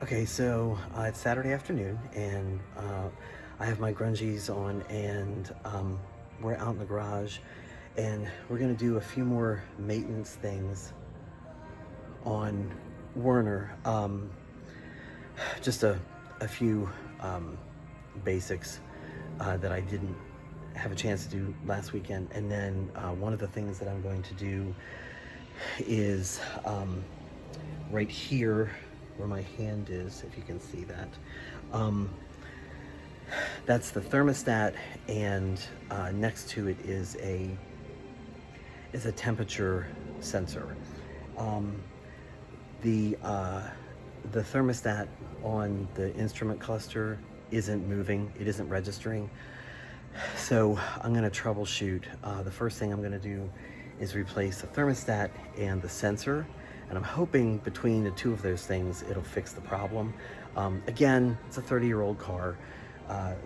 Okay, so it's Saturday afternoon, and I have my grungies on, and we're out in the garage, and we're gonna do a few more maintenance things on Werner. Just a few basics that I didn't have a chance to do last weekend, and then one of the things that I'm going to do is right here where my hand is, if you can see that. Um, that's the thermostat, and next to it is a temperature sensor. Um, the the thermostat on the instrument cluster isn't moving; it isn't registering. So I'm going to troubleshoot. The first thing I'm going to do is replace the thermostat and the sensor, and I'm hoping between the two of those things it'll fix the problem. Again, it's a 30-year-old car,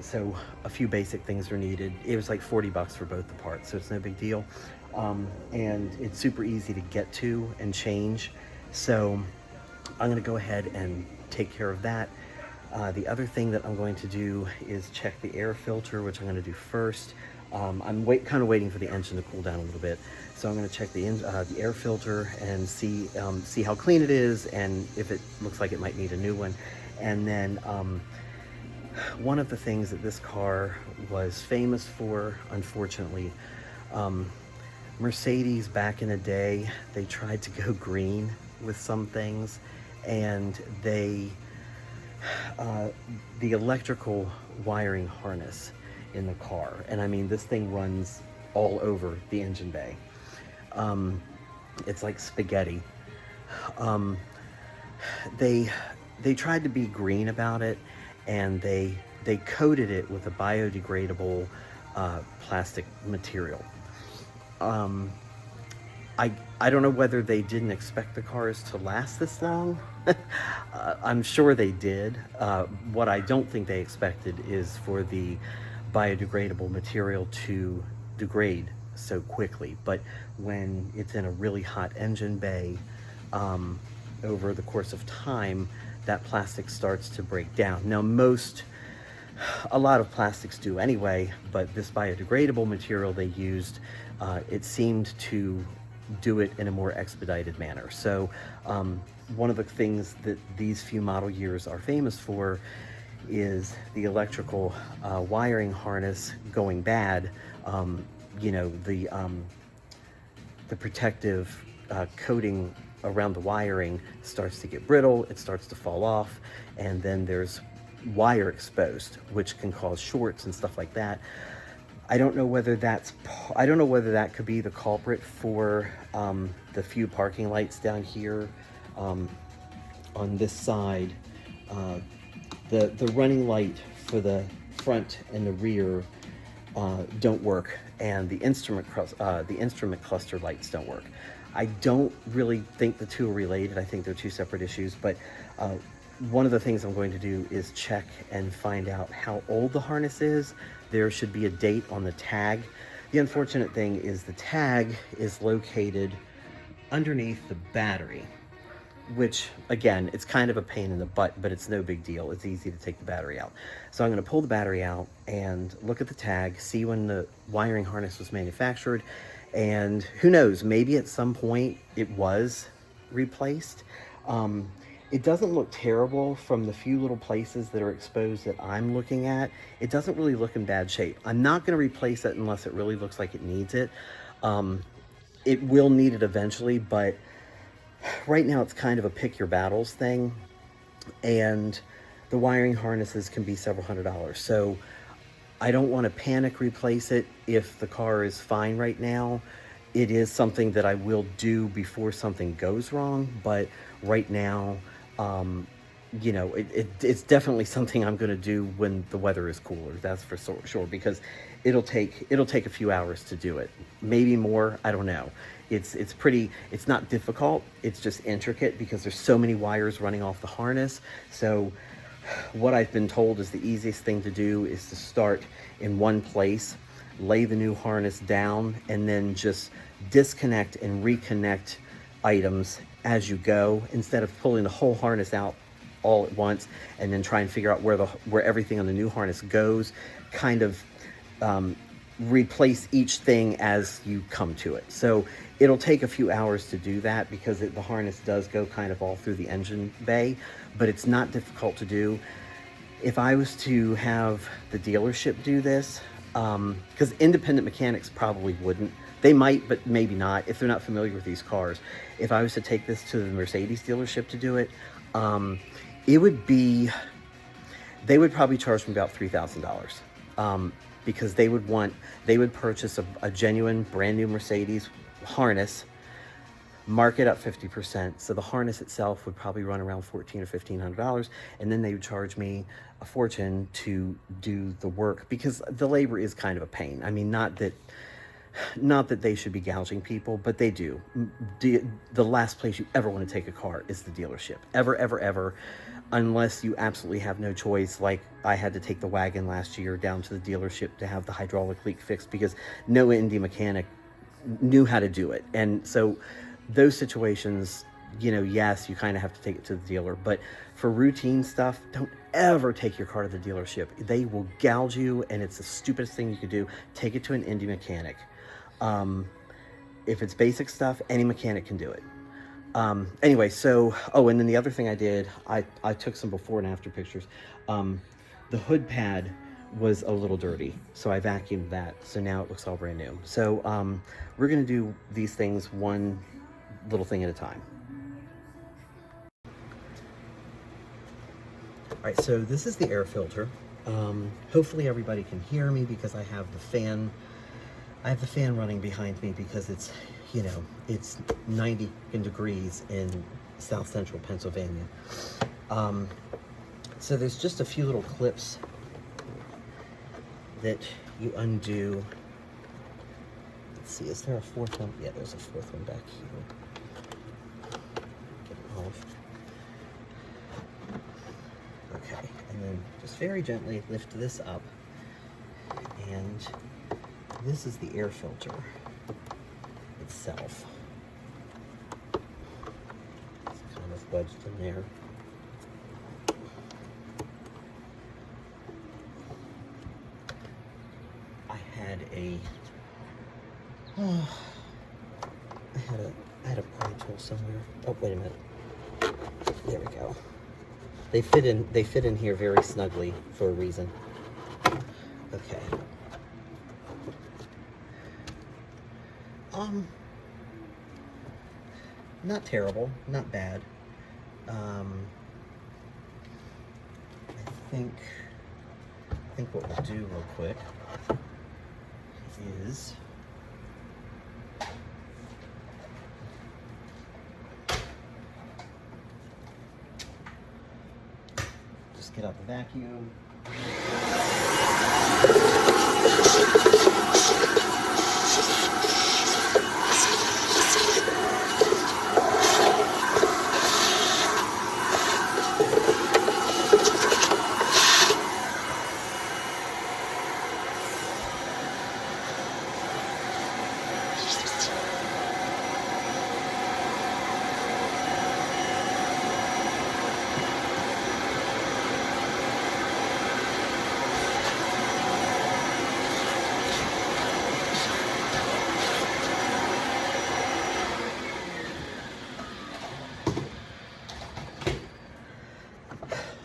so a few basic things are needed. It was like $40 for both the parts, so it's no big deal. And it's super easy to get to and change. So I'm going to go ahead and take care of that. The other thing that I'm going to do is check the air filter, which I'm going to do first. I'm kind of waiting for the engine to cool down a little bit, so I'm going to check the air filter and see how clean it is, and if it looks like it might need a new one. And then one of the things that this car was famous for, unfortunately, Mercedes back in the day, they tried to go green with some things, and the electrical wiring harness in the car, and I mean this thing runs all over the engine bay. It's like spaghetti. Um, they tried to be green about it, and they coated it with a biodegradable plastic material. Um, I don't know whether they didn't expect the cars to last this long. I'm sure they did. What I don't think they expected is for the biodegradable material to degrade so quickly. But when it's in a really hot engine bay, over the course of time, that plastic starts to break down. Now, a lot of plastics do anyway, but this biodegradable material they used, it seemed to do it in a more expedited manner. So one of the things that these few model years are famous for is the electrical wiring harness going bad. You know, the protective coating around the wiring starts to get brittle, it starts to fall off, and then there's wire exposed, which can cause shorts and stuff like that. I don't know whether that could be the culprit for the few parking lights down here on this side. The running light for the front and the rear don't work, and the instrument cluster lights don't work. I don't really think the two are related. I think they're two separate issues, but one of the things I'm going to do is check and find out how old the harness is. There should be a date on the tag. The unfortunate thing is the tag is located underneath the battery, which, again, it's kind of a pain in the butt, but it's no big deal. It's easy to take the battery out. So I'm going to pull the battery out and look at the tag, see when the wiring harness was manufactured, and who knows, maybe at some point it was replaced. It doesn't look terrible from the few little places that are exposed that I'm looking at. It doesn't really look in bad shape. I'm not going to replace it unless it really looks like it needs it. It will need it eventually, but right now it's kind of a pick your battles thing, and the wiring harnesses can be several $100s. So I don't want to panic replace it if the car is fine right now. It is something that I will do before something goes wrong, but right now, you know, it's definitely something I'm going to do when the weather is cooler. That's for sure, because it'll take a few hours to do it, maybe more. I don't know. It's not difficult. It's just intricate because there's so many wires running off the harness. So what I've been told is the easiest thing to do is to start in one place, lay the new harness down, and then just disconnect and reconnect items as you go, instead of pulling the whole harness out all at once and then try and figure out where everything on the new harness goes, kind of replace each thing as you come to it. So it'll take a few hours to do that because the harness does go kind of all through the engine bay, but it's not difficult to do. If I was to have the dealership do this, because independent mechanics probably wouldn't. They might, but maybe not, if they're not familiar with these cars. If I was to take this to the Mercedes dealership to do it, it would be, they would probably charge me about $3,000. Because they would purchase a genuine brand new Mercedes harness, mark it up 50%. So the harness itself would probably run around $1,400 or $1,500, and then they would charge me a fortune to do the work, because the labor is kind of a pain. I mean, not that they should be gouging people, but they do. The last place you ever want to take a car is the dealership. Ever, ever, ever. Unless you absolutely have no choice, like I had to take the wagon last year down to the dealership to have the hydraulic leak fixed because no indie mechanic knew how to do it. And so those situations, you know, yes, you kind of have to take it to the dealer, but for routine stuff, don't ever take your car to the dealership. They will gouge you, and it's the stupidest thing you could do. Take it to an indie mechanic. If it's basic stuff, any mechanic can do it. Anyway, so, oh, and then the other thing I did, I took some before and after pictures. The hood pad was a little dirty, so I vacuumed that, so now it looks all brand new. So, we're gonna do these things one little thing at a time. All right, so this is the air filter. Hopefully everybody can hear me because I have the fan running behind me because it's, you know, it's 90 degrees in South Central Pennsylvania. So there's just a few little clips that you undo. Let's see, is there a fourth one? Yeah, there's a fourth one back here. Get it off. Okay, and then just very gently lift this up, and this is the air filter itself. It's kind of wedged in there. I had a pry tool somewhere. Oh, wait a minute. There we go. They fit in here very snugly for a reason. Okay. Not terrible, not bad. I think what we'll do real quick is just get out the vacuum.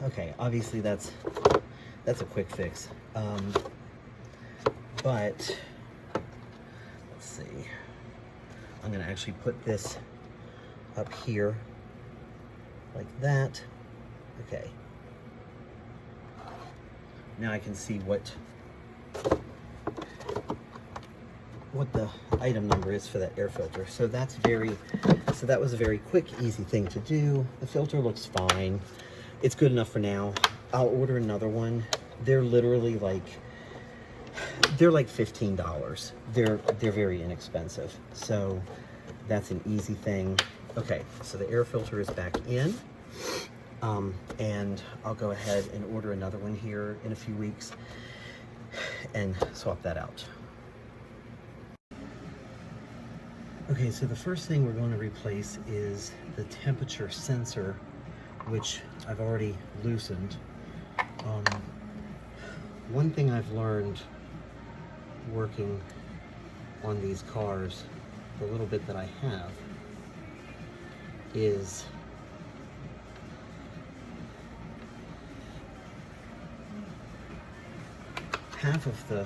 Okay, obviously that's a quick fix, but let's see. I'm gonna actually put this up here like that. Okay. Now I can see what the item number is for that air filter. So that was a very quick, easy thing to do. The filter looks fine. It's good enough for now. I'll order another one. They're literally like $15. They're very inexpensive. So that's an easy thing. Okay, so the air filter is back in. And I'll go ahead and order another one here in a few weeks and swap that out. Okay, so the first thing we're going to replace is the temperature sensor which I've already loosened. One thing I've learned working on these cars, the little bit that I have, is half of the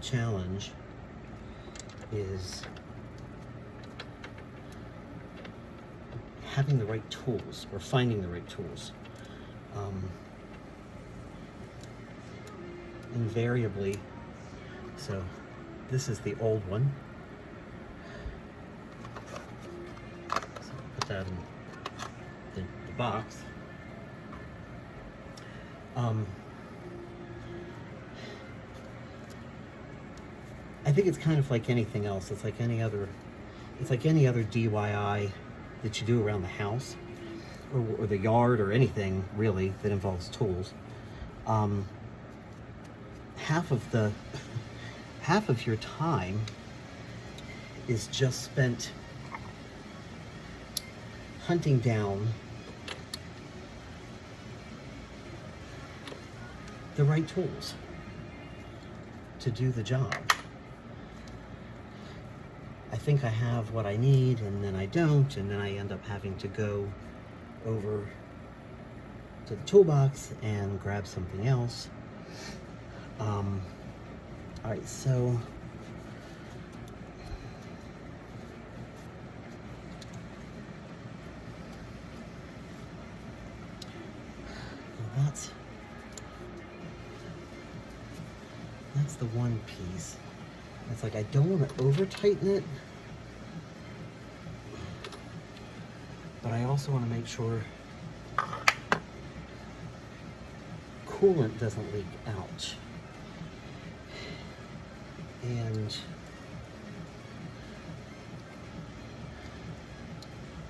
challenge is having the right tools, or finding the right tools. Invariably, so this is the old one. So I'll put that in the box. I think it's kind of like anything else. It's like any other DIY that you do around the house or the yard, or anything really that involves tools. Half of your time is just spent hunting down the right tools to do the job. I think I have what I need, and then I don't, and then I end up having to go over to the toolbox and grab something else. All right, so that's the one piece. It's like I don't want to over tighten it, but I also want to make sure coolant doesn't leak out. And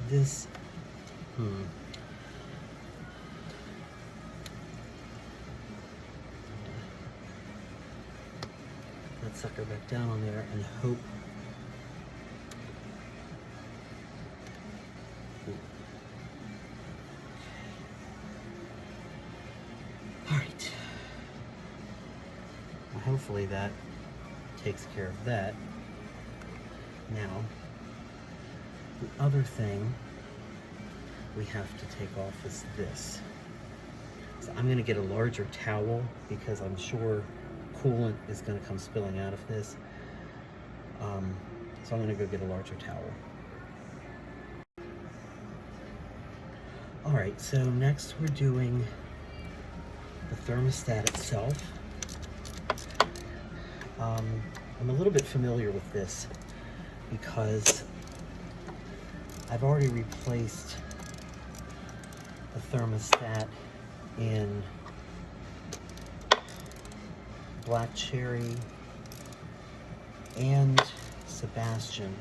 this, that sucker back down on there and hope. All right. Well, hopefully that takes care of that. Now, the other thing we have to take off is this. So I'm going to get a larger towel because I'm sure coolant is going to come spilling out of this. So I'm going to go get a larger towel. All right, so next we're doing the thermostat itself. I'm a little bit familiar with this because I've already replaced the thermostat in Black Cherry and Sebastian.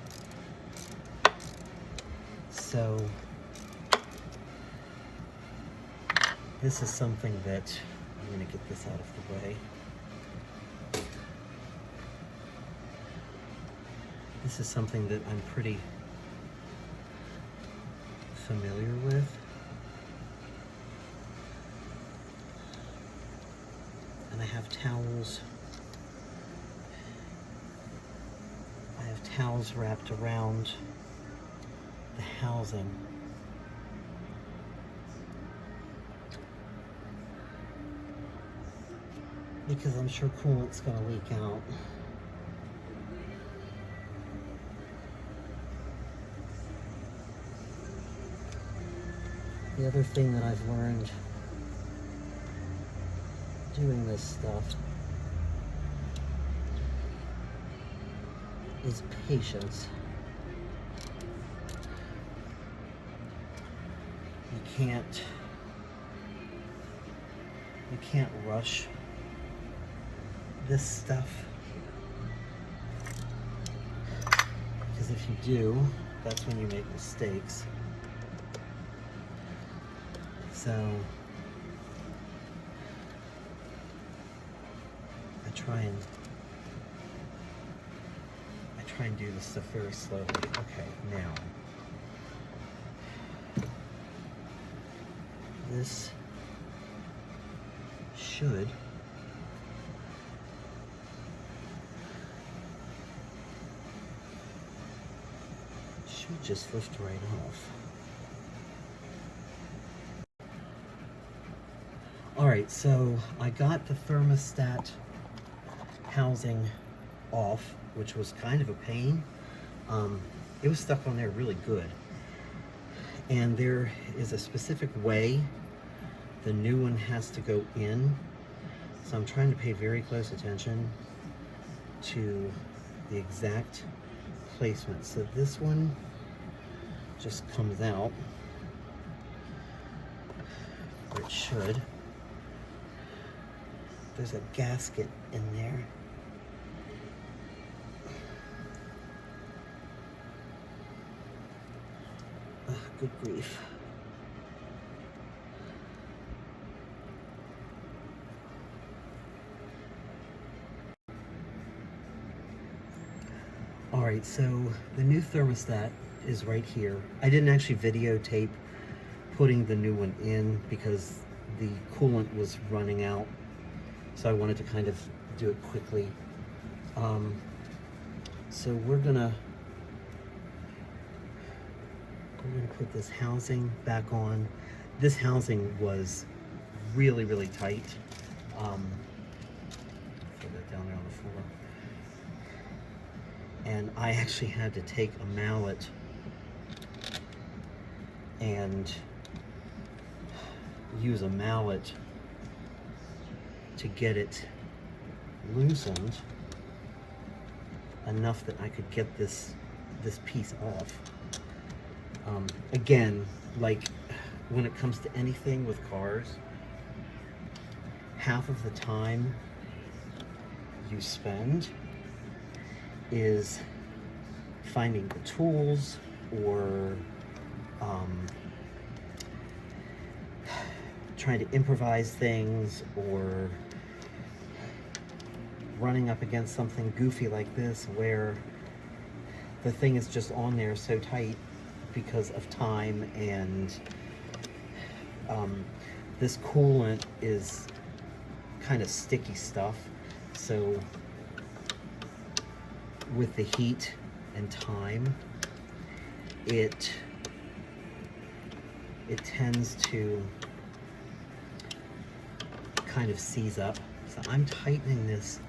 So this is something that I'm going to get this out of the way. This is something that I'm pretty familiar with. And I have towels. I have towels wrapped around the housing. Because I'm sure coolant's going to leak out. The other thing that I've learned doing this stuff is patience. You can't rush this stuff, because if you do, that's when you make mistakes. So I try and do this stuff very slowly. Okay, now this should just lift right off. Alright, so I got the thermostat housing off, which was kind of a pain. It was stuck on there really good. And there is a specific way the new one has to go in. So I'm trying to pay very close attention to the exact placement. So this one just comes out, or it should. There's a gasket in there. Good grief. All right, so the new thermostat is right here. I didn't actually videotape putting the new one in because the coolant was running out, so I wanted to kind of do it quickly. So we're gonna put this housing back on. This housing was really, really tight. Throw that down there on the floor. And I actually had to take a mallet and use a mallet to get it loosened enough that I could get this piece off. Again, like when it comes to anything with cars, half of the time you spend is finding the tools or trying to improvise things or running up against something goofy like this where the thing is just on there so tight because of time, and this coolant is kind of sticky stuff, so with the heat and time it tends to kind of seize up. So I'm tightening this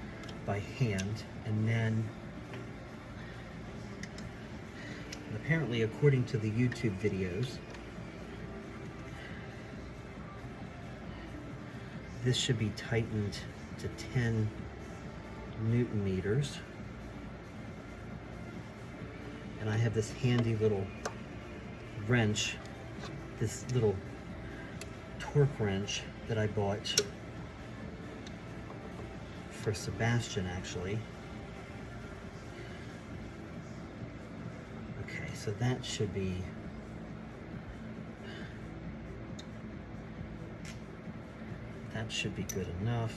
by hand, and then apparently, according to the YouTube videos, this should be tightened to 10 Newton meters. And I have this handy little wrench, this little torque wrench that I bought for Sebastian, actually. Okay, so that should be good enough.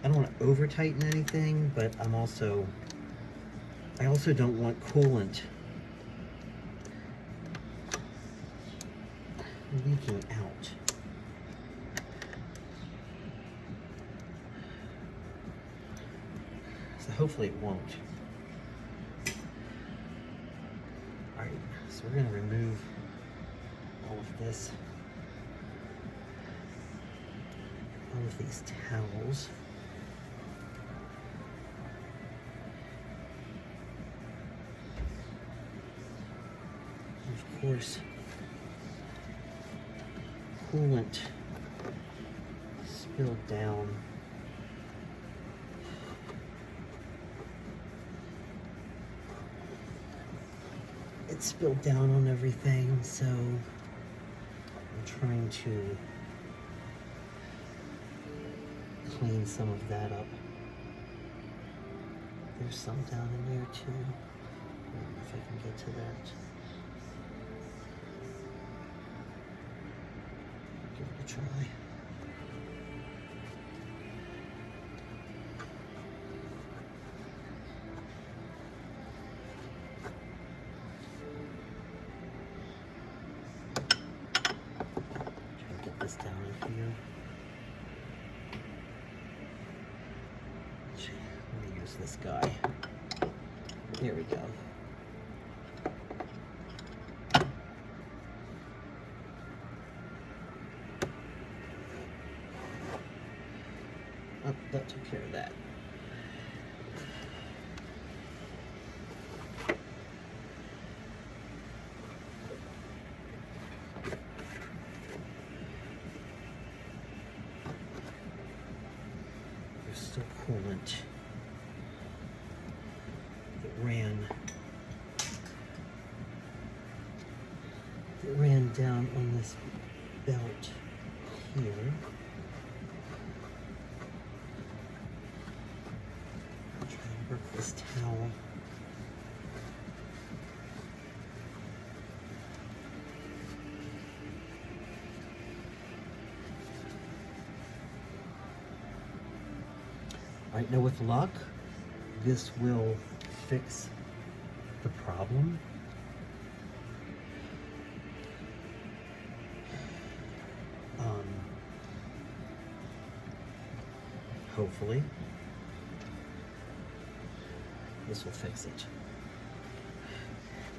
I don't want to over tighten anything, but I also don't want coolant leaking out. So hopefully it won't. Alright, so we're going to remove all of this, all of these towels. Of course, coolant spilled down. It spilled down on everything, so I'm trying to clean some of that up. There's some down in there too. I don't know if I can get to that. Give it a try. here. Let me use this guy. Here we go. Oh, that took care of that. There's still coolant that ran down on this belt here. I'll try and work this towel. All right, now with luck, this will fix the problem. Hopefully, this will fix it.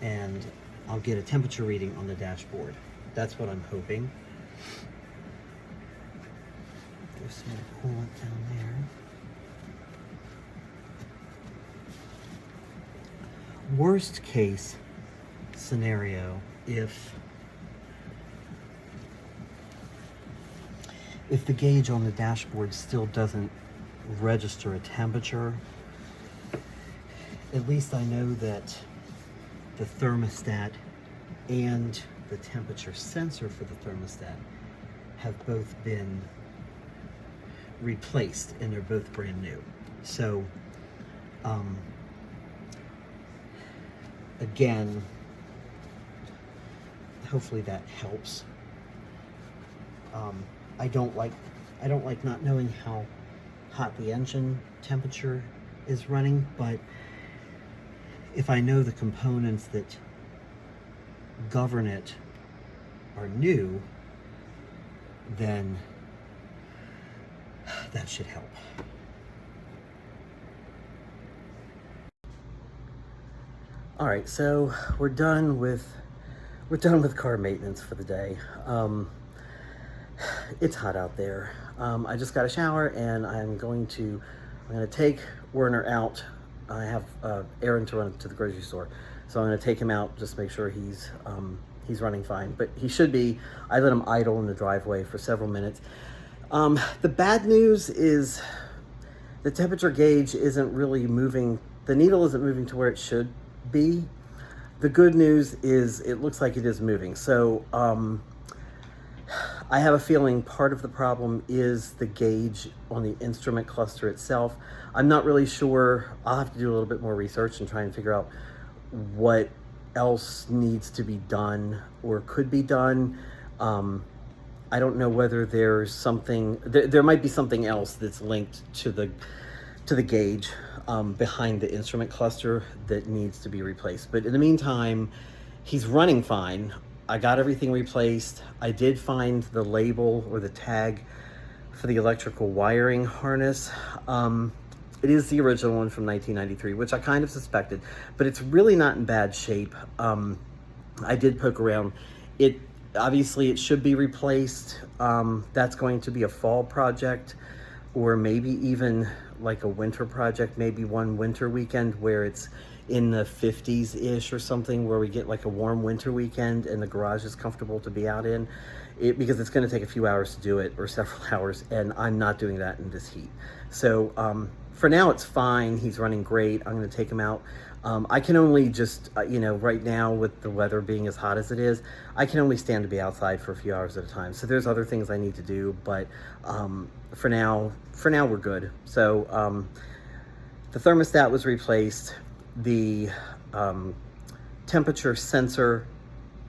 And I'll get a temperature reading on the dashboard. That's what I'm hoping. There's some coolant down there. Worst case scenario, if the gauge on the dashboard still doesn't register a temperature, at least I know that the thermostat and the temperature sensor for the thermostat have both been replaced and they're both brand new. So again, hopefully that helps. I don't like not knowing how hot the engine temperature is running, but if I know the components that govern it are new, then that should help. All right, so we're done with car maintenance for the day. It's hot out there. I just got a shower and I'm going to take Werner out. I have errand to run to the grocery store, so I'm going to take him out, just make sure he's running fine. But he should be. I let him idle in the driveway for several minutes. The bad news is the temperature gauge isn't really moving. The needle isn't moving to where it should be. The good news is it looks like it is moving. So I have a feeling part of the problem is the gauge on the instrument cluster itself. I'm not really sure. I'll have to do a little bit more research and try and figure out what else needs to be done or could be done. I don't know whether there's something, there might be something else that's linked to the gauge behind the instrument cluster that needs to be replaced. But in the meantime, he's running fine. I got everything replaced. I did find the label or the tag for the electrical wiring harness. It is the original one from 1993, which I kind of suspected, but it's really not in bad shape. I did poke around. Obviously it should be replaced. That's going to be a fall project, or maybe even like a winter project, maybe one winter weekend where it's in the 50s-ish or something, where we get like a warm winter weekend and the garage is comfortable to be out in. Because it's going to take a few hours to do it, or several hours, and I'm not doing that in this heat. So for now it's fine. He's running great. I'm going to take him out. I can only just, right now with the weather being as hot as it is, I can only stand to be outside for a few hours at a time. So there's other things I need to do, but for now we're good. So the thermostat was replaced. The temperature sensor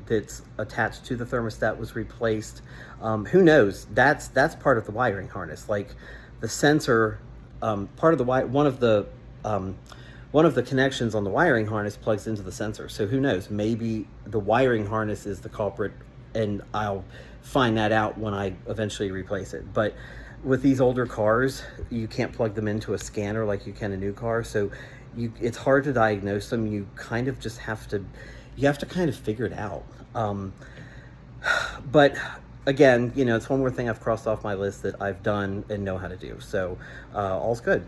that's attached to the thermostat was replaced. Who knows? That's part of the wiring harness. Like the sensor, part of the one of the connections on the wiring harness plugs into the sensor. So who knows? Maybe the wiring harness is the culprit, and I'll find that out when I eventually replace it. But with these older cars, you can't plug them into a scanner like you can a new car, so it's hard to diagnose them. You kind of just have to, you have to kind of figure it out. But again, it's one more thing I've crossed off my list that I've done and know how to do. So all's good.